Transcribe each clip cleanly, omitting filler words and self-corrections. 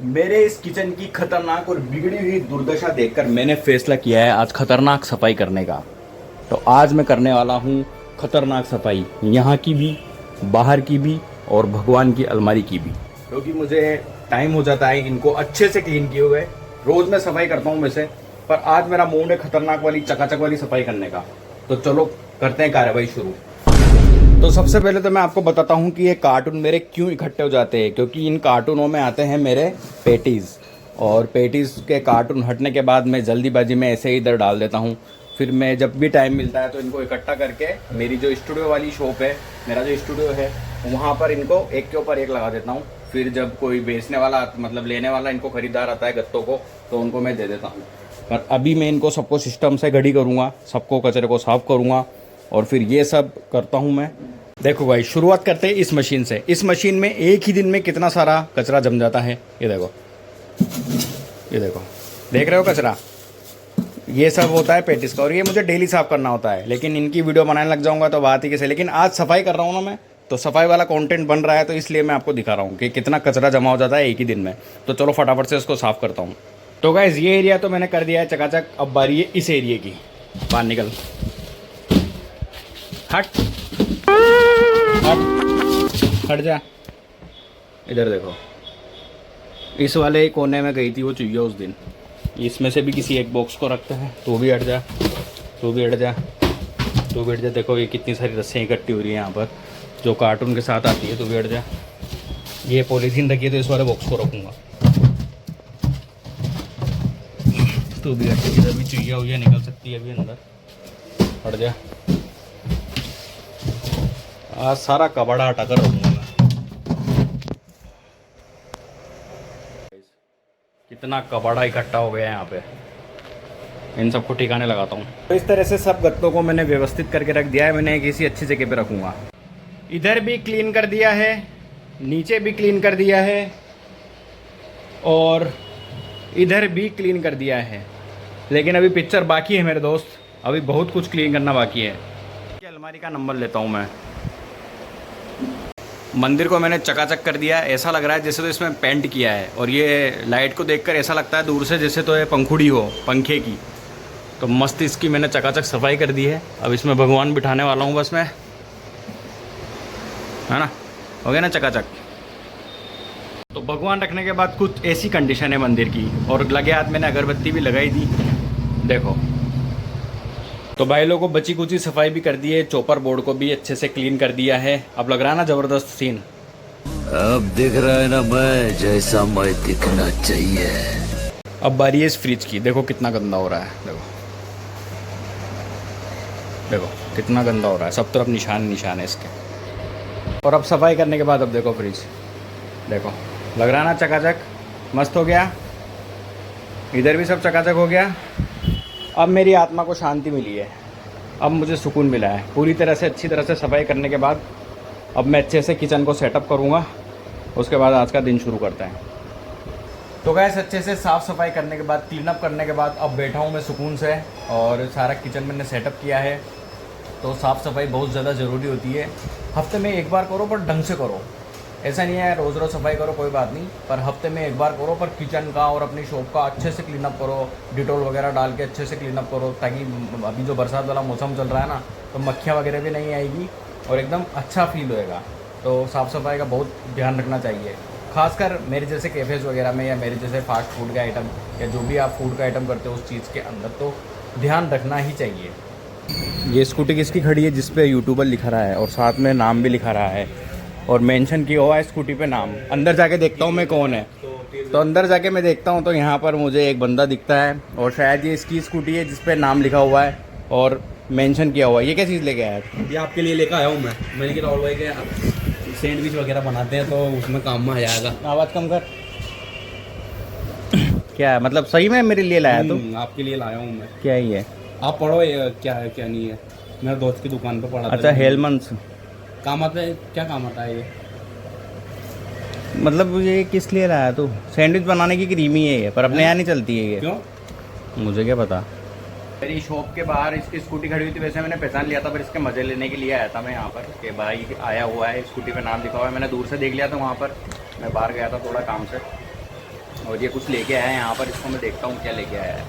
मेरे इस किचन की खतरनाक और बिगड़ी हुई दुर्दशा देखकर मैंने फैसला किया है आज खतरनाक सफाई करने का। तो आज मैं करने वाला हूँ खतरनाक सफाई, यहाँ की भी, बाहर की भी और भगवान की अलमारी की भी, क्योंकि मुझे टाइम हो जाता है इनको अच्छे से क्लीन किए हुए। रोज मैं सफाई करता हूँ वैसे, पर आज मेरा मूड है खतरनाक वाली चकाचक वाली सफाई करने का। तो चलो करते हैं कार्रवाई शुरू। तो सबसे पहले तो मैं आपको बताता हूँ कि ये कार्टून मेरे क्यों इकट्ठे हो जाते हैं, क्योंकि इन कार्टूनों में आते हैं मेरे पेटीज़, और पेटीज़ के कार्टून हटने के बाद मैं जल्दीबाजी में ऐसे ही इधर डाल देता हूँ। फिर मैं जब भी टाइम मिलता है तो इनको इकट्ठा करके मेरी जो स्टूडियो वाली शॉप है, मेरा जो स्टूडियो है, वहाँ पर इनको एक के ऊपर एक लगा देता हूँ। फिर जब कोई बेचने वाला मतलब लेने वाला इनको खरीदार आता है गत्तों को, तो उनको मैं दे देता हूँ। पर अभी मैं इनको सबको सिस्टम से गढ़ी करूँगा, सबको कचरे को साफ़ करूँगा और फिर ये सब करता हूँ मैं। देखो भाई, शुरुआत करते हैं इस मशीन से। इस मशीन में एक ही दिन में कितना सारा कचरा जम जाता है। ये देखो, ये देखो, देख रहे हो कचरा? ये सब होता है पेटिस का, और ये मुझे डेली साफ़ करना होता है। लेकिन इनकी वीडियो बनाने लग जाऊंगा तो बात ही कैसे। लेकिन आज सफाई कर रहा हूँ ना मैं, तो सफाई वाला कंटेंट बन रहा है, तो इसलिए मैं आपको दिखा रहा हूँ कि कितना कचरा जमा हो जाता है एक ही दिन में। तो चलो फटाफट से इसको साफ़ करता हूँ। तो गाइस, ये एरिया तो मैंने कर दिया है चकाचक। अब बारी है इस एरिया की। बाहर निकल, हट हट हट जा। इधर देखो, इस वाले कोने में गई थी वो चुहिया उस दिन। इसमें से भी किसी एक बॉक्स को रखते हैं। तू भी हट जा, तू भी हट जा, तू भी हट जा। देखो ये कितनी सारी रस्सियाँ इकट्ठी हो रही हैं यहाँ पर, जो कार्टून के साथ आती है। तू भी हट जा। ये पॉलीथीन रखी है तो इस वाले बॉक्स को रखूँगा। तू भी हट जा, इधर भी चुहिया हुई निकल सकती है अभी अंदर। हट जा। आज सारा कबाड़ा हटा कर रखूँगा मैं। कितना कबाड़ा इकट्ठा हो गया है यहाँ पे, इन सबको ठिकाने लगाता हूँ। तो इस तरह से सब गत्तों को मैंने व्यवस्थित करके रख दिया है। मैंने किसी अच्छी जगह पे रखूँगा। इधर भी क्लीन कर दिया है, नीचे भी क्लीन कर दिया है, और इधर भी क्लीन कर दिया है। लेकिन अभी पिक्चर बाकी है मेरे दोस्त, अभी बहुत कुछ क्लीन करना बाकी है। अलमारी का नंबर लेता हूँ मैं। मंदिर को मैंने चकाचक कर दिया। ऐसा लग रहा है जैसे तो इसमें पेंट किया है, और ये लाइट को देखकर ऐसा लगता है दूर से जैसे तो ये पंखुड़ी हो पंखे की। तो मस्त इसकी मैंने चकाचक सफाई कर दी है। अब इसमें भगवान बिठाने वाला हूँ बस मैं, है ना? हो गया ना चकाचक? तो भगवान रखने के बाद कुछ ऐसी कंडीशन है मंदिर की, और लगे हाथ मैंने अगरबत्ती भी लगाई दी। देखो, तो भाई लोगों को बची कुची सफाई भी कर दी है। चॉपर बोर्ड को भी अच्छे से क्लीन कर दिया है। अब लग रहा है ना ज़बरदस्त सीन? अब दिख रहा है ना मैं जैसा मैं दिखना चाहिए। अब बारी है इस फ्रिज की। देखो कितना गंदा हो रहा है। देखो, देखो कितना गंदा हो रहा है। सब तरफ निशान निशान है इसके। और अब सफाई करने के बाद अब देखो फ्रिज, देखो लग रहा है ना चकाचक? मस्त हो गया। इधर भी सब चकाचक हो गया। अब मेरी आत्मा को शांति मिली है। अब मुझे सुकून मिला है। पूरी तरह से अच्छी तरह से सफाई करने के बाद अब मैं अच्छे से किचन को सेटअप करूँगा। उसके बाद आज का दिन शुरू करते हैं। तो गैस, अच्छे से साफ़ सफाई करने के बाद, क्लीन अप करने के बाद अब बैठा हूँ मैं सुकून से, और सारा किचन मैंने सेटअप किया है। तो साफ़ सफाई बहुत ज़्यादा ज़रूरी होती है। हफ्ते में एक बार करो, पर ढंग से करो। ऐसा नहीं है रोज़ रोज़ सफाई करो कोई बात नहीं, पर हफ्ते में एक बार करो। पर किचन का और अपनी शॉप का अच्छे से क्लीन अप करो। डिटॉल वगैरह डाल के अच्छे से क्लीन अप करो, ताकि अभी जो बरसात वाला मौसम चल रहा है ना, तो मक्खियाँ वगैरह भी नहीं आएगी और एकदम अच्छा फील होएगा। तो साफ़ सफाई का बहुत ध्यान रखना चाहिए, खासकर मेरे जैसे कैफ़ेज़ वगैरह में, या मेरे जैसे फास्ट फूड के आइटम, या जो भी आप फूड का आइटम करते हो उस चीज़ के अंदर, तो ध्यान रखना ही चाहिए। ये स्कूटी किसकी खड़ी है जिस पे यूट्यूबर लिखा रहा है, और साथ में नाम भी लिखा रहा है, और मेंशन किया हुआ है स्कूटी पे नाम। अंदर जाके देखता हूँ मैं कौन है। तो अंदर जाके मैं देखता हूँ तो यहाँ पर मुझे एक बंदा दिखता है, और शायद ये इसकी स्कूटी है जिस पे नाम लिखा हुआ है और मेंशन किया हुआ है। ये क्या चीज़ लेके आया है? ये आपके लिए लेकर आया हूँ मैंने कि राहुल भाई के सैंडविच वगैरह बनाते हैं, तो उसमें काम में आ जाएगा। आवाज़ कम कर। क्या है मतलब, सही में मेरे लिए लाया तो? आपके लिए लाया हूँ मैं। क्या ही है? आप पढ़ो ये क्या है क्या नहीं है। मेरे दोस्त की दुकान पे पढ़ा। अच्छा, हेलमंस काम आता है? क्या काम आता है ये? मतलब ये किस लिए लाया तू? सैंडविच बनाने की क्रीम ही है ये, पर अपने यहाँ नहीं चलती है ये। क्यों? मुझे क्या पता। मेरी शॉप के बाहर इसकी स्कूटी खड़ी हुई थी, वैसे मैंने पहचान लिया था, पर इसके मज़े लेने के लिए आया था मैं यहाँ पर। कि भाई आया हुआ है, स्कूटी पे नाम लिखा हुआ है। मैंने दूर से देख लिया था वहाँ पर, मैं बाहर गया था थोड़ा काम से। और ये कुछ लेके आया है यहाँ पर, इसको मैं देखता हूँ क्या लेके आया है।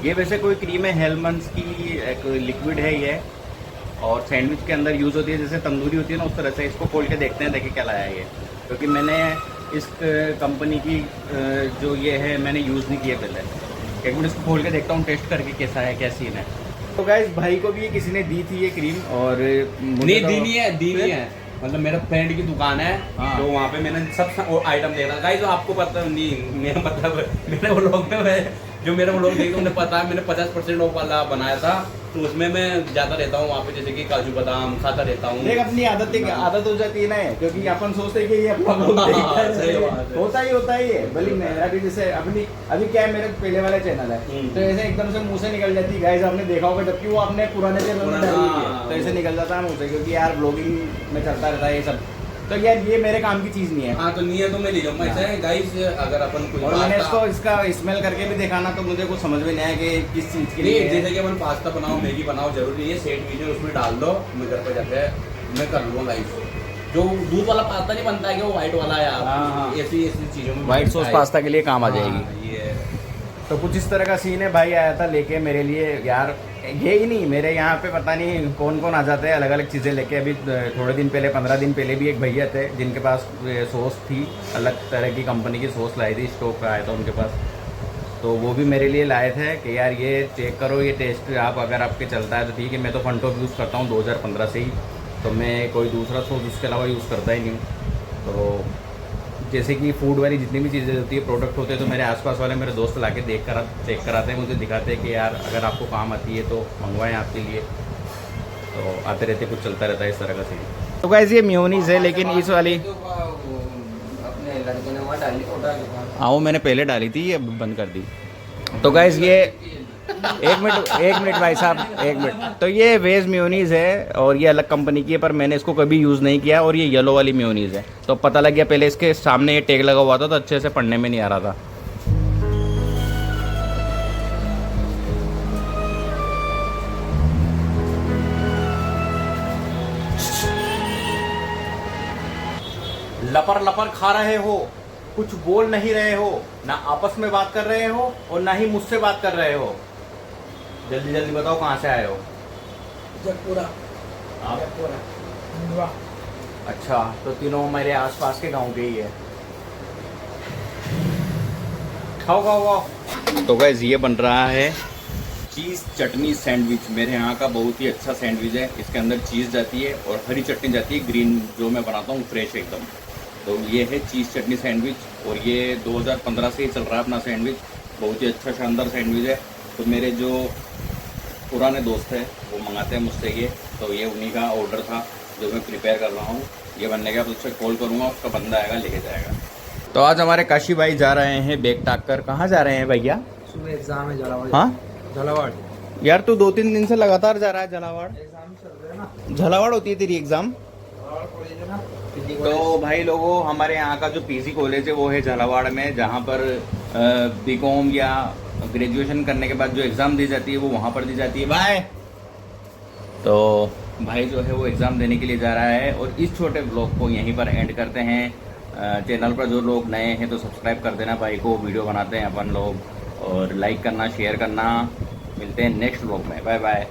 ये वैसे कोई क्रीम है, हेलमंड्स की एक लिक्विड है ये, और सैंडविच के अंदर यूज़ होती है, जैसे तंदूरी होती है ना उस तरह से। इसको खोल के देखते हैं, देखिए क्या लाया है ये, क्योंकि मैंने इस कंपनी की जो ये है मैंने यूज़ नहीं किया पहले। एक मिनट इसको खोल के देखता हूँ टेस्ट करके कैसा है, क्या सीन है। तो गाइस भाई को भी ये किसी ने दी थी ये क्रीम, और नहीं दी नहीं है, मतलब मेरा फ्रेंड की दुकान है। हाँ। तो वहाँ पे मैंने सब आइटम देखा गाइस। तो आपको पता नहीं, मेरा मतलब मेरे व्लॉग में जो मेरा व्लॉग देखा उन्हें पता है, मैंने 50% ऑफ वाला बनाया था। तो उसमें मैं जाता रहता हूँ वहाँ पे, जैसे कि काजू बादाम खाता रहता हूँ। देख अपनी आदत हो जाती है ना, क्योंकि अपन सोचते हैं कि ये अपना लोग सही बात है। होता ही है। भले मेरा भी जैसे अभी क्या है, मेरे पहले वाला चैनल है तो ऐसे एकदम से मुंह से निकल जाती है गाइस, आपने देखा होगा, जबकि वो अपने पुराने चैनल में डाली हुई है, तो ऐसे निकल जाता है मुंह से, क्योंकि यार ब्लॉगिंग में चलता रहता है ये सब। तो यार ये मेरे काम की चीज़ नहीं है। हाँ तो नहीं है तो मैं ले जाऊँगा इसे गाइस। अगर अपन कुछ और मैंने इसको इसका स्मेल करके भी देखा ना, तो मुझे कुछ समझ में नहीं आया कि किस चीज़ के लिए है। जैसे कि अपन पास्ता बनाओ, मैगी बनाओ, जरूरी नहीं है सैंडविच है उसमें डाल दो। मैं घर पर जाके मैं कर लूँगा गाइस। जो दूध वाला पास्ता नहीं बनता है कि वो व्हाइट वाला है, हाँ। ऐसी चीज़ों में व्हाइट सॉस पास्ता के लिए काम आ जाएगी। हाँ, ये तो कुछ इस तरह का सीन है। भाई आया था लेके मेरे लिए, यार ये ही नहीं, मेरे यहाँ पे पता नहीं कौन कौन आ जाते हैं अलग अलग चीज़ें लेके। अभी थोड़े दिन पहले, 15 दिन पहले भी एक भैया थे जिनके पास सॉस थी, अलग तरह की कंपनी की सॉस लाई थी, स्टोव का आया था उनके पास। तो वो भी मेरे लिए लाए थे कि यार ये चेक करो, ये टेस्ट आप अगर आपके चलता है तो ठीक है। मैं तो फंटोप यूज़ करता हूँ 2015 से ही, तो मैं कोई दूसरा सॉस उसके अलावा यूज़ करता ही नहीं हूँ। तो जैसे कि फूड वाली जितनी भी चीज़ें होती है, प्रोडक्ट होते हैं, तो मेरे आसपास वाले मेरे दोस्त लाके चेक कराते हैं, मुझे दिखाते हैं कि यार अगर आपको काम आती है तो मंगवाएं आपके लिए। तो आते रहते, कुछ चलता रहता है इस तरह का सीन। तो गाइस ये मेयोनीज है, लेकिन इस वाली अपने लड़के ने वहाँ डाली फोटो। हाँ वो मैंने पहले डाली थी, ये बंद कर दी। तो गाइस ये एक मिनट भाई साहब, एक मिनट। तो ये वेज मेयोनीज है और ये अलग कंपनी की है, पर मैंने इसको कभी यूज़ नहीं किया। और ये येलो वाली मेयोनीज है, तो पता लग गया, पहले इसके सामने ये टैग लगा हुआ था तो अच्छे से पढ़ने में नहीं आ रहा था। लपर लपर खा रहे हो, कुछ बोल नहीं रहे हो, ना आपस में बात कर रहे हो और ना ही मुझसे बात कर रहे हो। जल्दी जल्दी बताओ कहाँ से आए हो? जगपुरा। आप? जगपुरा। अच्छा, तो तीनों मेरे आसपास के गांव के ही है। खाओ खाओ खाओ। तो गाइस ये बन रहा है चीज़ चटनी सैंडविच। मेरे यहाँ का बहुत ही अच्छा सैंडविच है। इसके अंदर चीज़ जाती है और हरी चटनी जाती है, ग्रीन जो मैं बनाता हूँ फ्रेश एकदम। तो ये है चीज़ चटनी सैंडविच, और ये 2015 से ही चल रहा है अपना सैंडविच। बहुत ही अच्छा शानदार सैंडविच है। तो मेरे जो पुराने दोस्त हैं वो मंगाते हैं मुझसे ये, तो ये उन्हीं का ऑर्डर था जो मैं प्रिपेयर कर रहा हूँ। ये बनने के बाद उससे कॉल करूँगा, उसका बंदा आएगा लेके जाएगा। तो आज हमारे काशी भाई जा रहे हैं बैग टाक कर। कहाँ जा रहे हैं भैया? सुबह एग्जाम है झालावाड़। हाँ झालावाड़ यार, तू 2-3 दिन से लगातार जा रहा है झालावाड़। एग्जाम चल रहे हैं ना, झालावाड़ होती है तेरी एग्ज़ाम? झालावाड़ कॉलेज है ना। तो भाई लोगों, हमारे यहाँ का जो पीजी कॉलेज है वो है झालावाड़ में, जहाँ पर बीकॉम या ग्रेजुएशन करने के बाद जो एग्ज़ाम दी जाती है वो वहाँ पर दी जाती है। भाई तो भाई जो है वो एग्ज़ाम देने के लिए जा रहा है। और इस छोटे ब्लॉग को यहीं पर एंड करते हैं। चैनल पर जो लोग नए हैं तो सब्सक्राइब कर देना भाई को, वीडियो बनाते हैं अपन लोग, और लाइक करना, शेयर करना। मिलते हैं नेक्स्ट ब्लॉग में, बाय बाय।